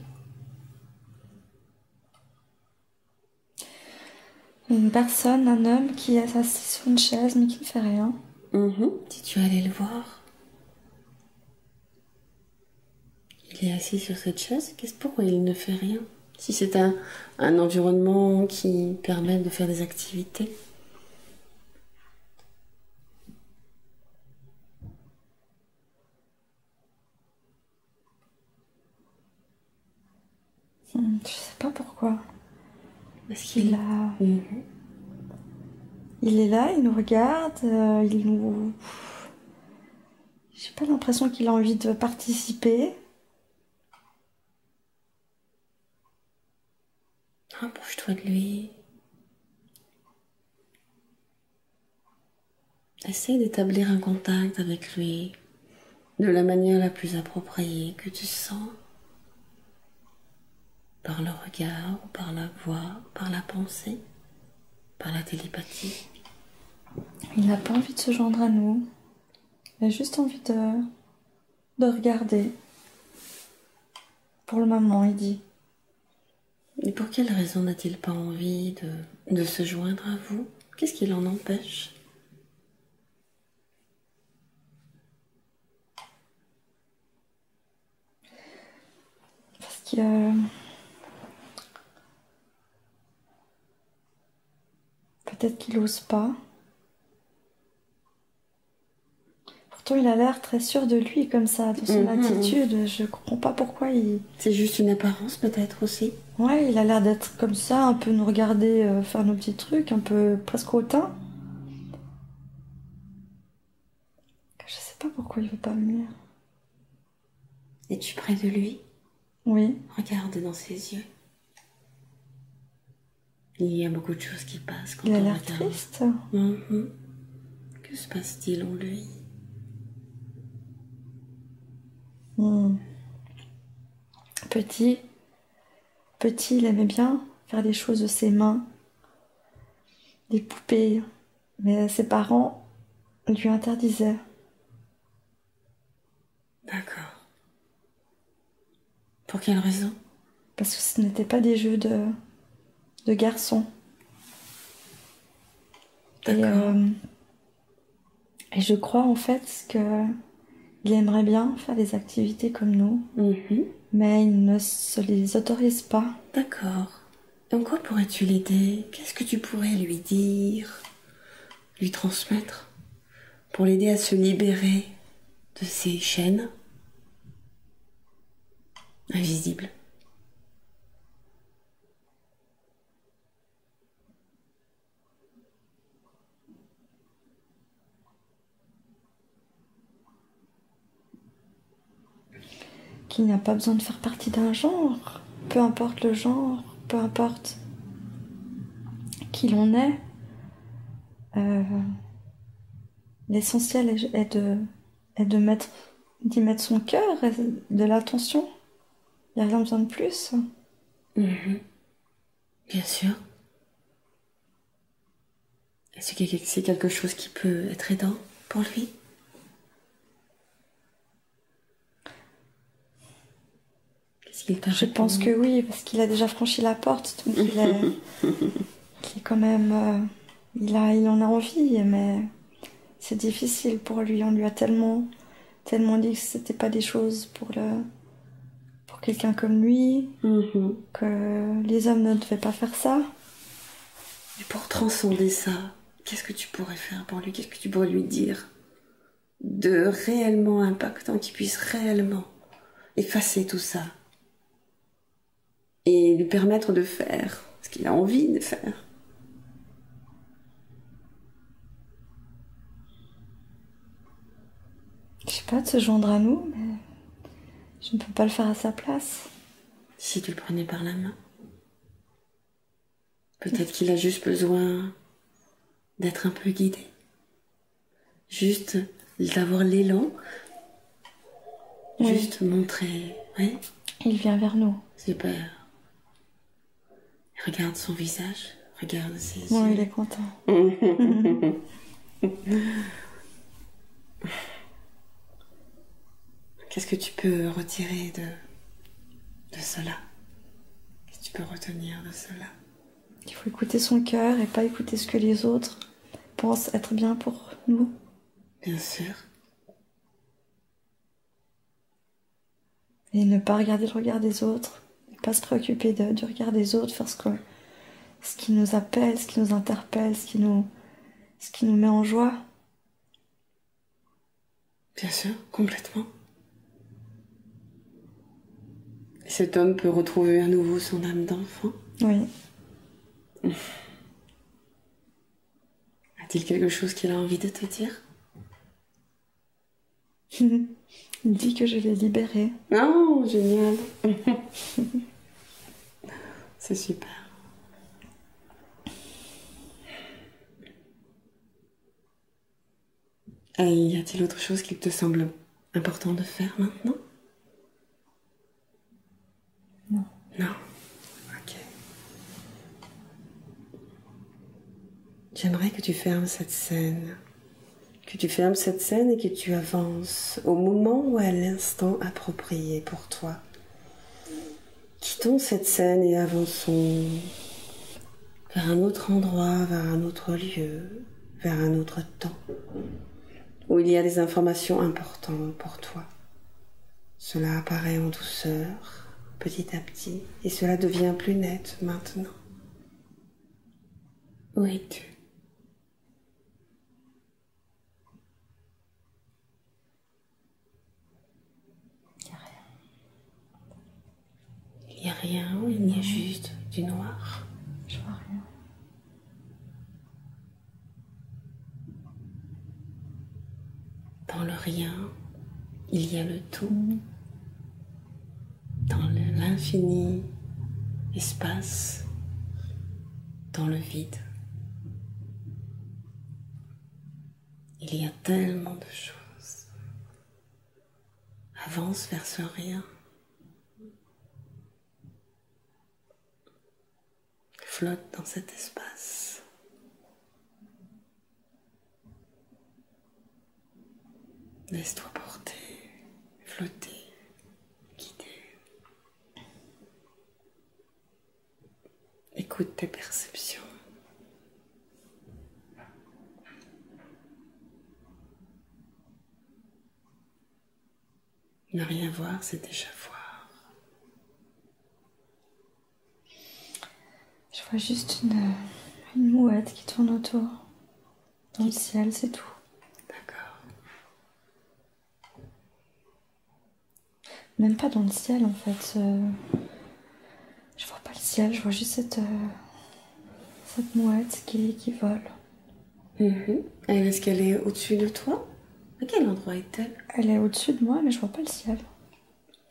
Speaker 1: Une personne, un homme qui est assis sur une chaise mais qui ne fait rien.
Speaker 2: Si tu allais le voir, il est assis sur cette chaise, pourquoi il ne fait rien? Si c'est un environnement qui permet de faire des activités.
Speaker 1: Je sais pas pourquoi.
Speaker 2: Parce qu'il
Speaker 1: Il est là, il nous regarde, il nous... J'ai pas l'impression qu'il a envie de participer.
Speaker 2: Rapproche-toi de lui. Essaye d'établir un contact avec lui de la manière la plus appropriée que tu sens. Par le regard, ou par la voix, par la pensée, par la télépathie.
Speaker 1: Il n'a pas envie de se joindre à nous. Il a juste envie de regarder. Pour le moment, il dit.
Speaker 2: Et pour quelle raison n'a-t-il pas envie de se joindre à vous? Qu'est-ce qui l'en empêche?
Speaker 1: Parce que peut-être qu'il n'ose pas. Pourtant, il a l'air très sûr de lui comme ça, de son attitude. Je comprends pas pourquoi il...
Speaker 2: C'est juste une apparence peut-être aussi.
Speaker 1: Ouais, il a l'air d'être comme ça, un peu nous regarder faire nos petits trucs, un peu presque hautain. Je sais pas pourquoi il veut pas venir.
Speaker 2: Es-tu près de lui?
Speaker 1: Oui.
Speaker 2: Regarde dans ses yeux. Il y a beaucoup de choses qui passent quand
Speaker 1: Il a
Speaker 2: on
Speaker 1: l'air
Speaker 2: regarde.
Speaker 1: triste.
Speaker 2: Que se passe-t-il en lui?
Speaker 1: Petit, il aimait bien faire des choses de ses mains, des poupées. Mais ses parents lui interdisait.
Speaker 2: D'accord. Pour quelle raison?
Speaker 1: Parce que ce n'était pas des jeux de garçons.
Speaker 2: D'accord.
Speaker 1: Et je crois en fait qu'il aimerait bien faire des activités comme nous, mais il ne se les autorise pas.
Speaker 2: D'accord. Et en quoi pourrais-tu l'aider? Qu'est-ce que tu pourrais lui dire, lui transmettre, pour l'aider à se libérer de ces chaînes invisibles?
Speaker 1: Qu'il n'y a pas besoin de faire partie d'un genre, peu importe le genre, peu importe qui l'on est. L'essentiel est d'y mettre son cœur, et de l'attention. Il n'y a rien besoin de plus.
Speaker 2: Bien sûr. Est-ce que c'est quelque chose qui peut être aidant pour lui? Qu'est-ce qu'il t'a
Speaker 1: Je pense
Speaker 2: répondu?
Speaker 1: que oui, parce qu'il a déjà franchi la porte, donc il est quand même... il en a envie, mais c'est difficile pour lui. On lui a tellement dit que c'était pas des choses pour quelqu'un comme lui, que les hommes ne devaient pas faire ça.
Speaker 2: Et pour transcender ça, qu'est-ce que tu pourrais faire pour lui? Qu'est-ce que tu pourrais lui dire de réellement impactant qui puisse réellement effacer tout ça et lui permettre de faire ce qu'il a envie de faire?
Speaker 1: Je sais pas, de se joindre à nous, mais je ne peux pas le faire à sa place.
Speaker 2: Si tu le prenais par la main, peut-être qu'il a juste besoin d'être un peu guidé, juste d'avoir l'élan, juste montrer, ouais,
Speaker 1: Il vient vers nous.
Speaker 2: super. Regarde son visage, regarde ses
Speaker 1: Bon,
Speaker 2: yeux.
Speaker 1: il est content.
Speaker 2: Qu'est-ce que tu peux retirer de cela? Qu'est-ce que tu peux retenir de cela?
Speaker 1: Il faut écouter son cœur et pas écouter ce que les autres pensent être bien pour nous.
Speaker 2: Bien sûr.
Speaker 1: Et ne pas regarder le regard des autres. Ne pas se préoccuper du regard des autres, faire ce qui nous appelle, ce qui nous interpelle, ce qui nous met en joie.
Speaker 2: Bien sûr, complètement. Et cet homme peut retrouver à nouveau son âme d'enfant.
Speaker 1: Oui.
Speaker 2: A-t-il quelque chose qu'il a envie de te dire?
Speaker 1: Il dit que je l'ai libéré.
Speaker 2: Oh, génial. C'est super. Et y a-t-il autre chose qui te semble important de faire maintenant?
Speaker 1: Non.
Speaker 2: Non. Ok. J'aimerais que tu fermes cette scène. Que tu fermes cette scène et que tu avances au moment ou à l'instant approprié pour toi. Quittons cette scène et avançons vers un autre endroit, vers un autre lieu, vers un autre temps, où il y a des informations importantes pour toi. Cela apparaît en douceur, petit à petit, et cela devient plus net maintenant. Où es-tu? Il n'y a rien, il y a juste du noir.
Speaker 1: Je vois rien.
Speaker 2: Dans le rien, il y a le tout. Dans l'infini espace, dans le vide, il y a tellement de choses. Avance vers ce rien. Flotte dans cet espace. Laisse-toi porter, flotter, guider. Écoute tes perceptions. Ne rien voir, c'est déjà voir.
Speaker 1: Je vois juste une mouette qui tourne autour. Dans le ciel, c'est tout.
Speaker 2: D'accord.
Speaker 1: Même pas dans le ciel en fait. Je vois pas le ciel, je vois juste cette mouette qui vole.
Speaker 2: Et est-ce qu'elle est au-dessus de toi? À quel endroit est-elle?
Speaker 1: Elle est au-dessus de moi, mais je vois pas le ciel.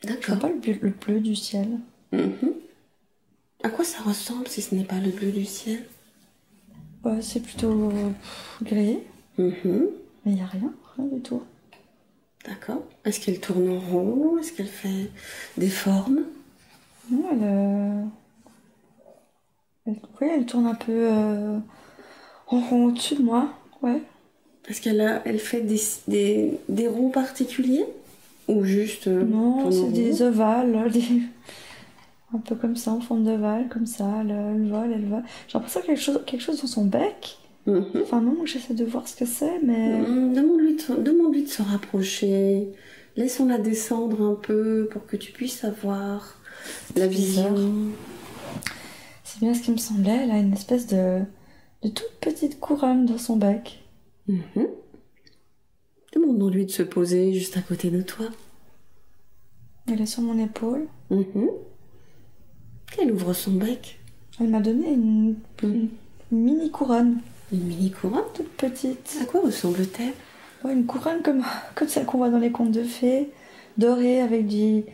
Speaker 1: Je vois
Speaker 2: D'accord.
Speaker 1: pas le bleu du ciel.
Speaker 2: À quoi ça ressemble si ce n'est pas le bleu du ciel?
Speaker 1: Ouais, c'est plutôt gris, mais il n'y a rien du tout.
Speaker 2: D'accord. Est-ce qu'elle tourne en rond? Est-ce qu'elle fait des formes?
Speaker 1: Non, elle tourne un peu en rond au-dessus de moi, ouais.
Speaker 2: Est-ce elle fait des ronds particuliers? Ou juste
Speaker 1: Non,
Speaker 2: tourne en
Speaker 1: c'est
Speaker 2: rond?
Speaker 1: des ovales, un peu comme ça, en forme d'ovale, comme ça, elle vole, elle vole. J'ai l'impression qu'il y a quelque chose dans son bec. Enfin non, j'essaie de voir ce que c'est, mais...
Speaker 2: Demande-lui de se rapprocher. Laissons-la descendre un peu pour que tu puisses avoir la vision.
Speaker 1: C'est bien ce qui me semblait, elle a une espèce de toute petite couronne dans son bec.
Speaker 2: Demande-lui de se poser juste à côté de toi.
Speaker 1: Elle est sur mon épaule.
Speaker 2: Elle ouvre son bec.
Speaker 1: Elle m'a donné une mini couronne.
Speaker 2: Une mini couronne?
Speaker 1: Toute petite.
Speaker 2: À quoi ressemble-t-elle?
Speaker 1: Ouais, une couronne comme celle qu'on voit dans les contes de fées, dorée avec des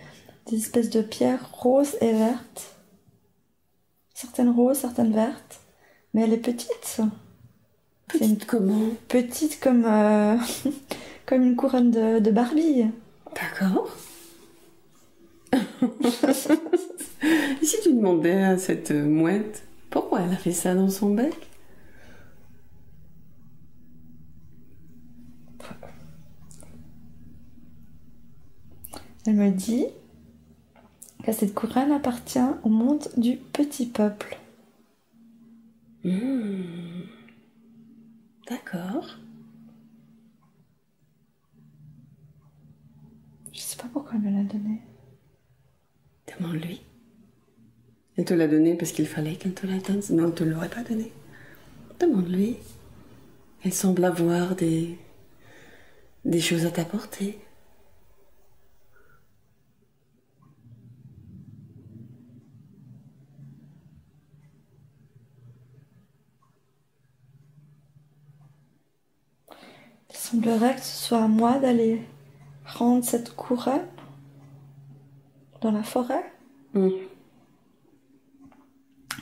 Speaker 1: espèces de pierres roses et vertes. Certaines roses, certaines vertes. Mais elle est petite.
Speaker 2: Petite comment?
Speaker 1: Petite comme, comme une couronne de Barbie.
Speaker 2: D'accord. Et si tu demandais à cette mouette pourquoi elle a fait ça dans son bec?
Speaker 1: Elle me dit que cette couronne appartient au monde du petit peuple.
Speaker 2: D'accord.
Speaker 1: Je sais pas pourquoi elle me l'a donnée.
Speaker 2: Demande-lui. Elle te l'a donnée parce qu'il fallait qu'elle te la donne, sinon elle ne te l'aurait pas donnée. Demande-lui. Elle semble avoir des choses à t'apporter.
Speaker 1: Il semblerait que ce soit à moi d'aller rendre cette couronne dans la forêt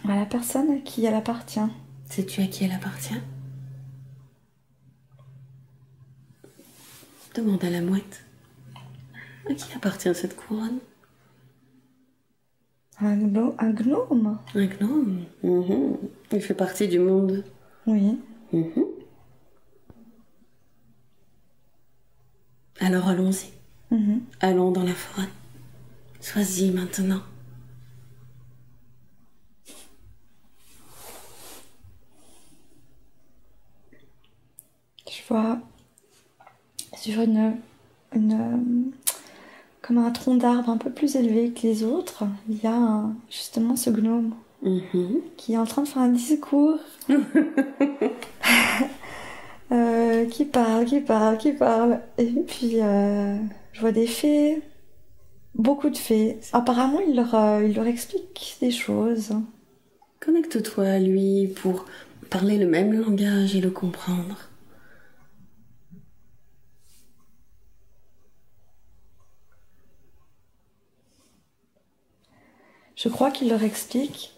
Speaker 1: à la personne à qui elle appartient.
Speaker 2: Sais-tu à qui elle appartient? Demande à la mouette. À qui appartient cette couronne?
Speaker 1: Un gnome.
Speaker 2: Un gnome. Il fait partie du monde.
Speaker 1: Oui.
Speaker 2: Alors allons-y. Allons dans la forêt. Sois-y maintenant.
Speaker 1: Je vois sur comme un tronc d'arbre un peu plus élevé que les autres, il y a justement ce gnome qui est en train de faire un discours. Qui parle. Et puis, je vois des fées, beaucoup de fées. Apparemment, il leur explique des choses.
Speaker 2: Connecte-toi à lui pour parler le même langage et le comprendre.
Speaker 1: Je crois qu'il leur explique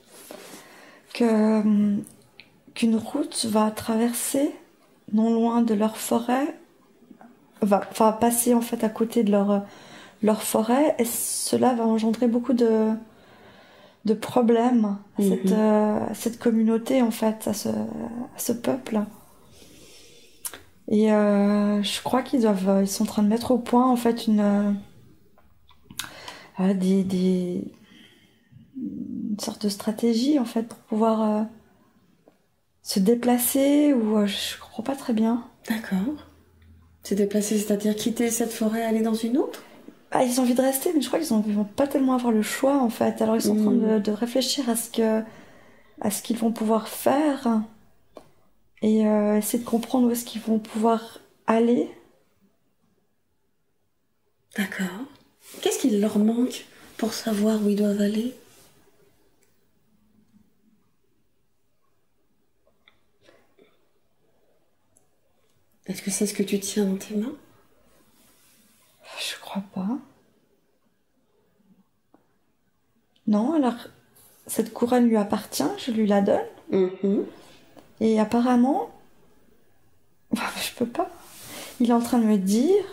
Speaker 1: qu'une route va traverser non loin de leur forêt, va passer en fait à côté de leur forêt, et cela va engendrer beaucoup de problèmes à cette communauté en fait, à ce peuple. Et je crois ils sont en train de mettre au point en fait une sorte de stratégie en fait pour pouvoir se déplacer ou je comprends pas très bien.
Speaker 2: D'accord. Se déplacer, c'est-à-dire quitter cette forêt, aller dans une autre?
Speaker 1: Ah, ils ont envie de rester, mais je crois ils vont pas tellement avoir le choix en fait. Alors ils sont en train de réfléchir à ce qu'ils vont pouvoir faire et essayer de comprendre où est-ce qu'ils vont pouvoir aller.
Speaker 2: D'accord. Qu'est-ce qu'il leur manque pour savoir où ils doivent aller? Est-ce que c'est ce que tu tiens dans tes mains?
Speaker 1: Je crois pas. Non, alors cette couronne lui appartient, je lui la donne.
Speaker 2: Mhm.
Speaker 1: Et apparemment, je peux pas. Il est en train de me dire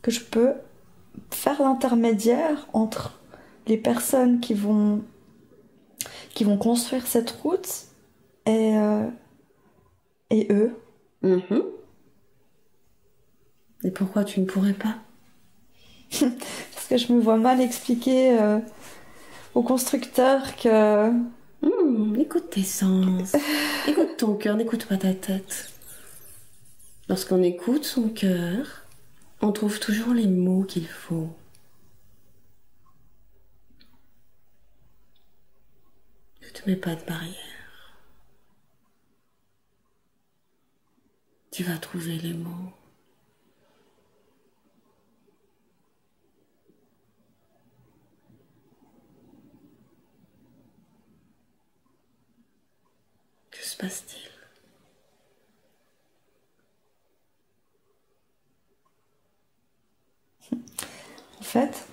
Speaker 1: que je peux faire l'intermédiaire entre les personnes qui vont construire cette route et, euh, et eux.
Speaker 2: Mhm. Et pourquoi tu ne pourrais pas?
Speaker 1: Parce que je me vois mal expliquer au constructeur que...
Speaker 2: Écoute tes sens. Écoute ton cœur, n'écoute pas ta tête. Lorsqu'on écoute son cœur, on trouve toujours les mots qu'il faut. Ne te mets pas de barrière. Tu vas trouver les mots. Que se passe-t-il?
Speaker 1: En fait,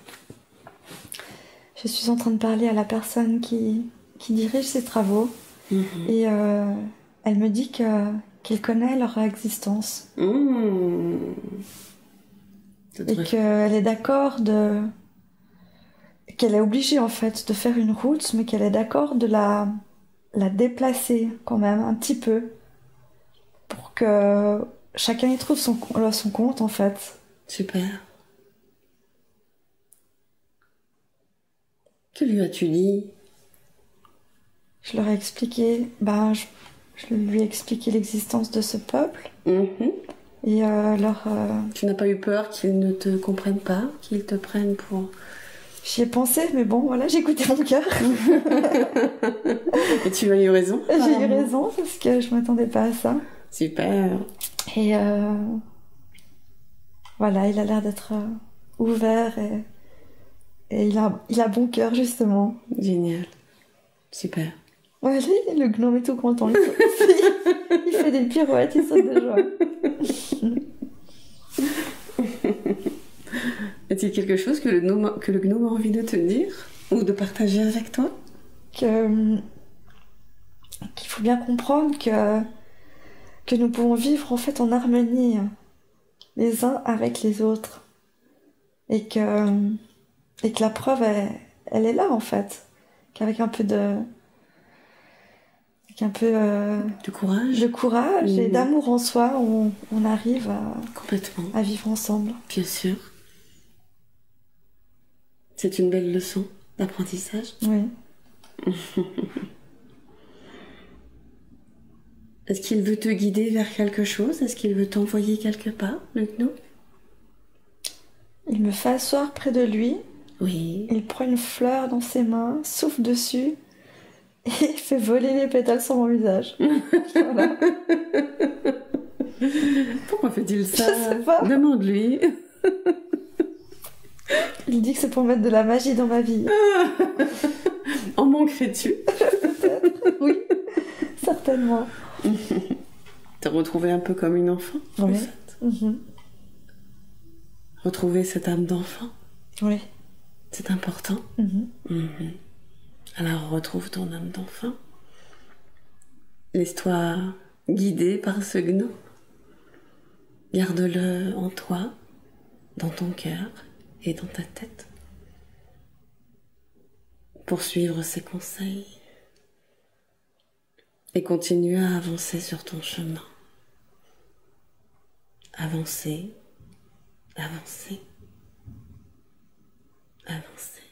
Speaker 1: je suis en train de parler à la personne qui dirige ces travaux et elle me dit qu'elle connaît leur existence et qu'elle est d'accord qu'elle est obligée en fait de faire une route, mais qu'elle est d'accord de la déplacer quand même un petit peu pour que chacun y trouve son compte en fait.
Speaker 2: Super. Que lui as-tu dit?
Speaker 1: Je leur ai expliqué, je lui ai expliqué l'existence de ce peuple et
Speaker 2: Tu n'as pas eu peur qu'ils ne te comprennent pas, qu'ils te prennent pour...
Speaker 1: j'y ai pensé, mais bon, voilà, j'ai écouté mon cœur.
Speaker 2: Et tu as eu raison.
Speaker 1: J'ai eu raison parce que je m'attendais pas à ça.
Speaker 2: Super.
Speaker 1: Et voilà, il a l'air d'être ouvert et il a bon cœur justement.
Speaker 2: Génial. Super.
Speaker 1: Ouais, le gnome est tout content. Il fait des pirouettes, il saute de joie.
Speaker 2: Est-il quelque chose que le gnome a envie de te dire ou de partager avec toi?
Speaker 1: Qu'il faut bien comprendre que nous pouvons vivre en fait en harmonie les uns avec les autres et que la preuve elle est là en fait, qu'avec un peu de de courage et d'amour en soi on arrive
Speaker 2: Complètement.
Speaker 1: à vivre ensemble.
Speaker 2: Bien sûr. C'est une belle leçon d'apprentissage.
Speaker 1: Oui.
Speaker 2: Est-ce qu'il veut te guider vers quelque chose? Est-ce qu'il veut t'envoyer quelque part, le gnome?
Speaker 1: Il me fait asseoir près de lui.
Speaker 2: Oui.
Speaker 1: Il prend une fleur dans ses mains, souffle dessus et fait voler les pétales sur mon visage. Voilà.
Speaker 2: Pourquoi fait-il ça?
Speaker 1: Je sais pas.
Speaker 2: Demande-lui.
Speaker 1: Il dit que c'est pour mettre de la magie dans ma vie.
Speaker 2: En manquerais-tu?
Speaker 1: Peut-être, oui, certainement.
Speaker 2: T'as retrouvé un peu comme une enfant, en
Speaker 1: Oui.
Speaker 2: fait. Retrouver cette âme d'enfant.
Speaker 1: Oui.
Speaker 2: C'est important. Alors retrouve ton âme d'enfant. Laisse-toi guider par ce gnome. Garde-le en toi, dans ton cœur et dans ta tête. Pour suivre ses conseils. Et continue à avancer sur ton chemin. avancer, avancer, avancer.